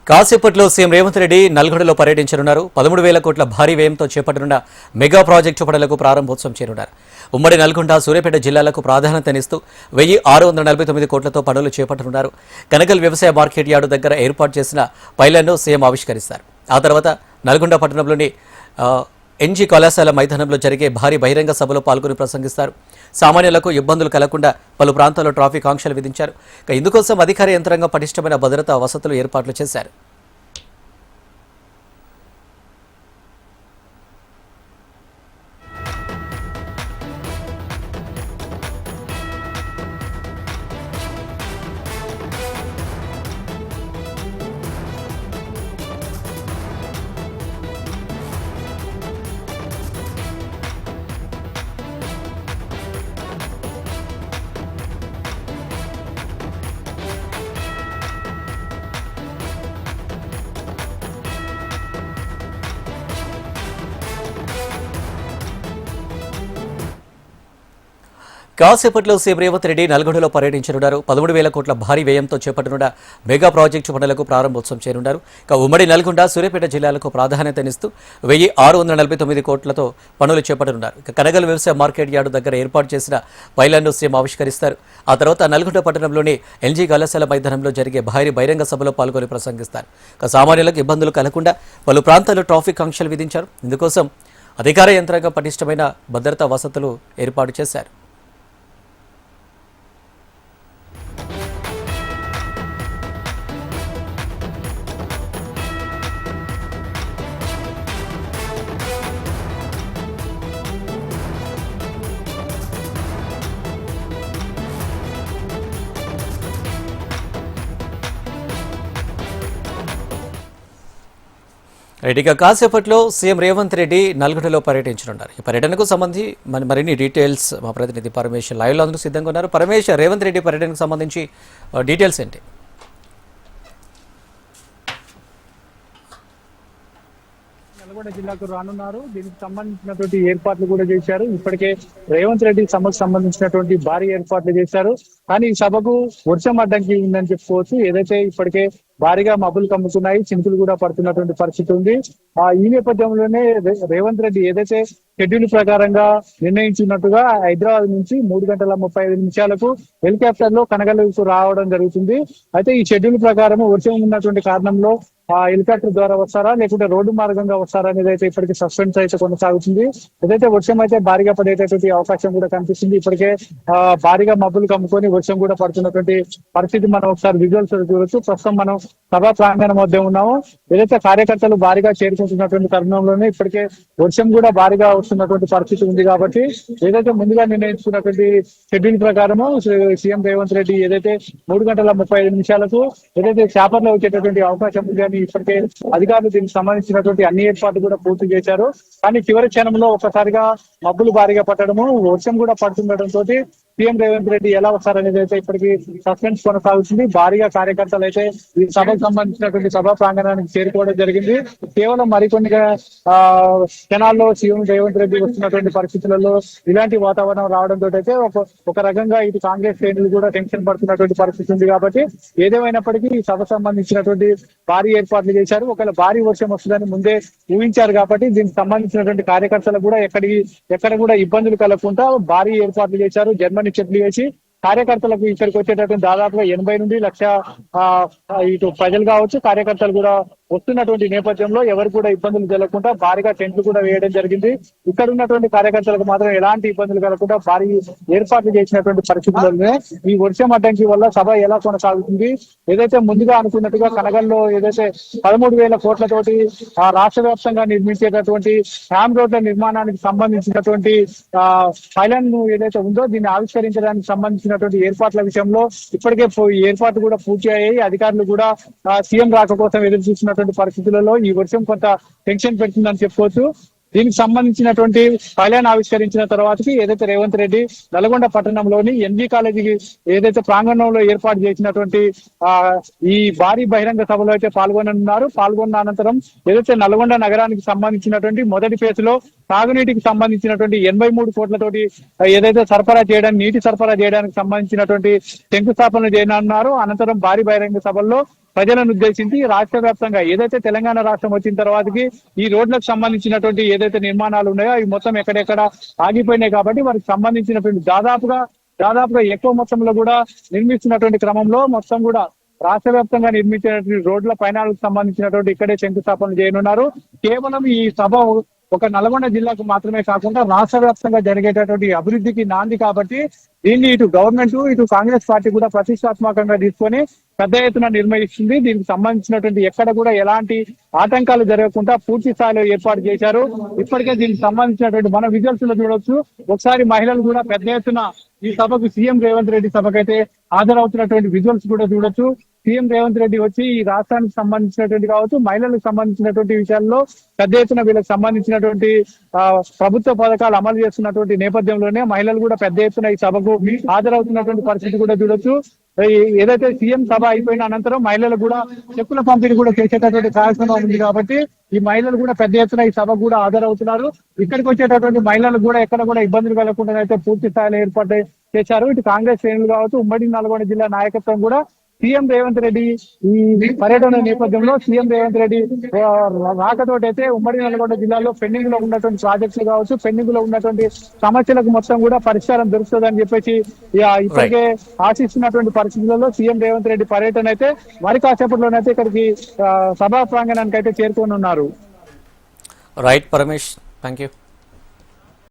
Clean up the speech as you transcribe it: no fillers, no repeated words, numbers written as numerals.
కాసేపట్లో సీఎం రేవంత్ రెడ్డి నల్గొండలో పర్యటించనున్నారు. 13,000 కోట్ల భారీ వ్యయంతో చేపట్టనున్న మెగా ప్రాజెక్టు పనులకు ప్రారంభోత్సవం చేయనున్నారు. ఉమ్మడి నల్గొండ, సూర్యాపేట జిల్లాలకు ప్రాధాన్యతనిస్తూ 1,649 కోట్లతో పనులు చేపట్టనున్నారు. కనగల్ వ్యవసాయ మార్కెట్ యార్డు దగ్గర ఏర్పాటు చేసిన పైలాన్ను సీఎం ఆవిష్కరిస్తారు. ఆ తర్వాత నల్గొండ పట్టణంలోని ఎన్జీ కళాశాల మైదానంలో జరిగే భారీ బహిరంగ సభలో పాల్గొని ప్రసంగిస్తారు. సామాన్యులకు ఇబ్బందులు కలగకుండా పలు ప్రాంతాల్లో ట్రాఫిక్ ఆంక్షలు విధించారు. ఇందుకోసం అధికార యంత్రాంగం పటిష్టమైన భద్రతా వసతులు ఏర్పాట్లు చేశారు. కాసేపట్లో సీఎం రేవంత్ రెడ్డి నల్గొండలో పర్యటించనున్నారు. 13,000 కోట్ల భారీ వ్యయంతో చేపట్టనున్న మెగా ప్రాజెక్టు పనులకు ప్రారంభోత్సవం చేయనున్నారు. ఉమ్మడి నల్గొండ, సూర్యాపేట జిల్లాలకు ప్రాధాన్యతనిస్తూ 1,649 కోట్లతో పనులు చేపట్టనున్నారు. కనగల్ వ్యవసాయ మార్కెట్ యార్డు దగ్గర ఏర్పాటు చేసిన పైలాన్ను సీఎం ఆవిష్కరిస్తారు. ఆ తర్వాత నల్గొండ పట్టణంలోని ఎన్జీ కళాశాల మైదానంలో జరిగే భారీ బహిరంగ సభలో పాల్గొని ప్రసంగిస్తారు. సామాన్యులకు ఇబ్బందులు కలగకుండా పలు ప్రాంతాల్లో ట్రాఫిక్ ఆంక్షలు విధించారు. ఇందుకోసం అధికార యంత్రాంగం పటిష్టమైన భద్రతా వసతులు ఏర్పాటు చేశారు. ఇక కాసేపట్లో సీఎం రేవంత్ రెడ్డి నల్గొండలో పర్యటించనున్నారు. ఈ పర్యటనకు సంబంధించి మరిన్ని డీటెయిల్స్ మా ప్రతినిధి పరమేష్ లైవ్లో అందుకు సిద్ధంగా ఉన్నారు. పరమేష్, రేవంత్ రెడ్డి పర్యటనకు సంబంధించి డీటెయిల్స్ ఏంటి? నల్గొండ జిల్లాకు రానున్నారు. దీనికి సంబంధించినటువంటి ఏర్పాట్లు కూడా చేశారు. ఇప్పటికే రేవంత్ రెడ్డి సభకు సంబంధించినటువంటి భారీ ఏర్పాట్లు చేశారు. కానీ ఈ సభకు వర్షం అడ్డంకి ఉందని చెప్పుకోవచ్చు. ఏదైతే ఇప్పటికే భారీగా మబ్బులు కమ్ముతున్నాయి, చినుకులు కూడా పడుతున్నటువంటి పరిస్థితి ఉంది. ఈ నేపథ్యంలోనే రేవంత్ రెడ్డి ఏదైతే షెడ్యూల్ ప్రకారంగా నిర్ణయించినట్టుగా హైదరాబాద్ నుంచి 3:35 హెలికాప్టర్ లో కనగలకు రావడం జరుగుతుంది. అయితే ఈ షెడ్యూల్ ప్రకారం వర్షం ఉన్నటువంటి కారణంలో హెలికాప్టర్ ద్వారా వస్తారా లేకుంటే రోడ్డు మార్గంగా వస్తారా అనేది అయితే ఇప్పటికీ సస్పెన్స్ అయితే కొనసాగుతుంది. ఏదైతే వర్షం అయితే భారీగా పడేటటువంటి అవకాశం కూడా కనిపిస్తుంది. ఇప్పటికే భారీగా మబ్బులు కమ్ముకొని వర్షం కూడా పడుతున్నటువంటి పరిస్థితి మనం ఒకసారి విజువల్స్ చూడొచ్చు. ప్రస్తుతం మనం సభా ప్రాంగణం మధ్య ఉన్నాము. ఏదైతే కార్యకర్తలు భారీగా చేరుకుంటున్నటువంటి తరుణంలోనే ఇప్పటికే వర్షం కూడా భారీగా వస్తున్నటువంటి పరిస్థితి ఉంది. కాబట్టి ఏదైతే ముందుగా నిర్ణయించుకున్నటువంటి షెడ్యూల్ ప్రకారము సీఎం రేవంత్ రెడ్డి ఏదైతే 3:35 ఏదైతే చేపర్లో వచ్చేటటువంటి అవకాశం ఉంది అని ఇప్పటికే అధికారులు దీనికి సంబంధించినటువంటి అన్ని ఏర్పాట్లు కూడా పూర్తి చేశారు. కానీ చివరి క్షణంలో ఒకసారిగా మబ్బులు భారీగా పట్టడము, వర్షం కూడా పడుతుండటంతో సీఎం రేవంత్ రెడ్డి ఎలా వస్తారనేది అయితే ఇప్పటికీ సస్పెన్స్ కొనసాగుతుంది. భారీగా కార్యకర్తలు అయితే ఈ సభకు సంబంధించినటువంటి సభా ప్రాంగణానికి చేరుకోవడం జరిగింది. కేవలం మరికొన్ని క్షణాల్లో సీఎం రేవంత్ రెడ్డి వస్తున్నటువంటి పరిస్థితులలో ఇలాంటి వాతావరణం రావడంతో అయితే ఒక రకంగా ఇటు కాంగ్రెస్ శ్రేణులు కూడా టెన్షన్ పడుతున్నటువంటి పరిస్థితి ఉంది. కాబట్టి ఏదేమైనప్పటికీ ఈ సభ సంబంధించినటువంటి భారీ ఏర్పాట్లు చేశారు. ఒకవేళ భారీ వర్షం వస్తుందని ముందే ఊహించారు. కాబట్టి దీనికి సంబంధించినటువంటి కార్యకర్తలు కూడా ఎక్కడ కూడా ఇబ్బందులు కలగకుండా భారీ ఏర్పాట్లు చేశారు. జర్మనీ చెట్లు వేసి కార్యకర్తలకు ఇక్కడికి వచ్చేటటువంటి దాదాపుగా 80 నుండి 1,00,000 ఇటు ప్రజలు కావచ్చు, కార్యకర్తలు కూడా వస్తున్నటువంటి నేపథ్యంలో ఎవరు కూడా ఇబ్బందులు జరగకుండా భారీగా టెంట్లు కూడా వేయడం జరిగింది. ఇక్కడ ఉన్నటువంటి కార్యకర్తలకు మాత్రం ఎలాంటి ఇబ్బందులు కలగకుండా భారీ ఏర్పాట్లు చేసినటువంటి పరిస్థితుల్లోనే ఈ వర్షం అడ్డంకి వల్ల సభ ఎలా కొనసాగుతుంది, ఏదైతే ముందుగా అనుకున్నట్టుగా కనగల్లో ఏదైతే 13,000 కోట్లతోటి రాష్ట్ర వ్యాప్తంగా నిర్మించేటటువంటి హ్యామ్ రోడ్ల నిర్మాణానికి సంబంధించినటువంటి పైలాన్ ఏదైతే ఉందో దీన్ని ఆవిష్కరించడానికి సంబంధించినటువంటి ఏర్పాట్ల విషయంలో ఇప్పటికే ఏర్పాట్లు కూడా పూర్తి అయ్యాయి. అధికారులు కూడా సీఎం రాక కోసం ఎదురు చూస్తున్నటువంటి పరిస్థితులలో ఈ వర్షం కొంత టెన్షన్ పెడుతుందని చెప్పుకోవచ్చు. దీనికి సంబంధించినటువంటి పైలాన్ ఆవిష్కరించిన తర్వాతకి ఏదైతే రేవంత్ రెడ్డి నల్గొండ పట్టణంలోని ఎన్జీ కాలేజీకి ఏదైతే ప్రాంగణంలో ఏర్పాటు చేసినటువంటి ఈ భారీ బహిరంగ సభలో అయితే పాల్గొన్న అనంతరం ఏదైతే నల్గొండ నగరానికి సంబంధించినటువంటి మొదటి ఫేజ్ లో తాగునీటికి సంబంధించినటువంటి 83 కోట్లతోటి ఏదైతే నీటి సరఫరా చేయడానికి సంబంధించినటువంటి శంకుస్థాపన చేయనున్నారు. అనంతరం భారీ బహిరంగ సభల్లో ప్రజలను ఉద్దేశించి రాష్ట్ర వ్యాప్తంగా ఏదైతే తెలంగాణ రాష్ట్రం వచ్చిన తర్వాతకి ఈ రోడ్లకు సంబంధించినటువంటి ఏదైతే నిర్మాణాలు ఉన్నాయో అవి మొత్తం ఎక్కడెక్కడ ఆగిపోయినాయి కాబట్టి వారికి సంబంధించినటువంటి దాదాపుగా ఎక్కువ మొత్తంలో కూడా నిర్మిస్తున్నటువంటి క్రమంలో మొత్తం కూడా రాష్ట్ర వ్యాప్తంగా నిర్మించినటువంటి రోడ్ల పైనాలకు సంబంధించినటువంటి ఇక్కడే శంకుస్థాపన చేయనున్నారు. కేవలం ఈ సభ ఒక నల్గొండ జిల్లాకు మాత్రమే కాకుండా రాష్ట్ర వ్యాప్తంగా జరిగేటటువంటి అభివృద్ధికి నాంది కాబట్టి దీన్ని ఇటు గవర్నమెంట్ ఇటు కాంగ్రెస్ పార్టీ కూడా ప్రతిష్టాత్మకంగా తీసుకొని పెద్ద ఎత్తున నిర్వహిస్తుంది. దీనికి సంబంధించినటువంటి ఎక్కడ కూడా ఎలాంటి ఆటంకాలు జరగకుండా పూర్తి స్థాయిలో ఏర్పాటు చేశారు. ఇప్పటికే దీనికి సంబంధించినటువంటి మన విజువల్స్ లో చూడొచ్చు. ఒకసారి మహిళలు కూడా పెద్ద ఎత్తున ఈ సభకు సీఎం రేవంత్ రెడ్డి సభకైతే హాజరవుతున్నటువంటి విజువల్స్ కూడా చూడొచ్చు. సీఎం రేవంత్ రెడ్డి వచ్చి ఈ రాష్ట్రానికి సంబంధించినటువంటి కావచ్చు, మహిళలకు సంబంధించినటువంటి విషయాల్లో పెద్ద ఎత్తున వీళ్ళకి సంబంధించినటువంటి ప్రభుత్వ పథకాలు అమలు చేస్తున్నటువంటి నేపథ్యంలోనే మహిళలు కూడా పెద్ద ఎత్తున ఈ సభకు హాజరవుతున్నటువంటి పరిస్థితి కూడా చూడొచ్చు. ఏదైతే సీఎం సభ అయిపోయిన అనంతరం మహిళలు కూడా చెక్కుల పంపిణీ కూడా చేసేటటువంటి కార్యక్రమం ఉంది కాబట్టి ఈ మహిళలు కూడా పెద్ద ఎత్తున ఈ సభకు కూడా హాజరవుతున్నారు. ఇక్కడికి వచ్చేటటువంటి మహిళలకు కూడా ఎక్కడ కూడా ఇబ్బందులు కలగకుండా అయితే పూర్తి స్థాయిలో ఏర్పాటు చేశారు. ఇటు కాంగ్రెస్ శ్రేణులు కావచ్చు, ఉమ్మడి నల్గొండ జిల్లా నాయకత్వం కూడా సీఎం రేవంత్ రెడ్డి ఈ పర్యటన నేపథ్యంలో సీఎం రేవంత్ రెడ్డి రాకతోటైతే ఉమ్మడి నల్గొండ జిల్లాలో పెండింగ్ లో ఉన్నటువంటి ప్రాజెక్టులు కావచ్చు, పెండింగ్ లో ఉన్నటువంటి సమస్యలకు మొత్తం కూడా పరిష్కారం దొరుకుతుందని చెప్పేసి ఇప్పటికే ఆశిస్తున్నటువంటి పరిస్థితులలో సీఎం రేవంత్ రెడ్డి పర్యటన అయితే మరి కాసేపట్లోనైతే ఇక్కడికి సభా ప్రాంగణానికి అయితే చేరుకొని ఉన్నారు. Right Paramesh, thank you.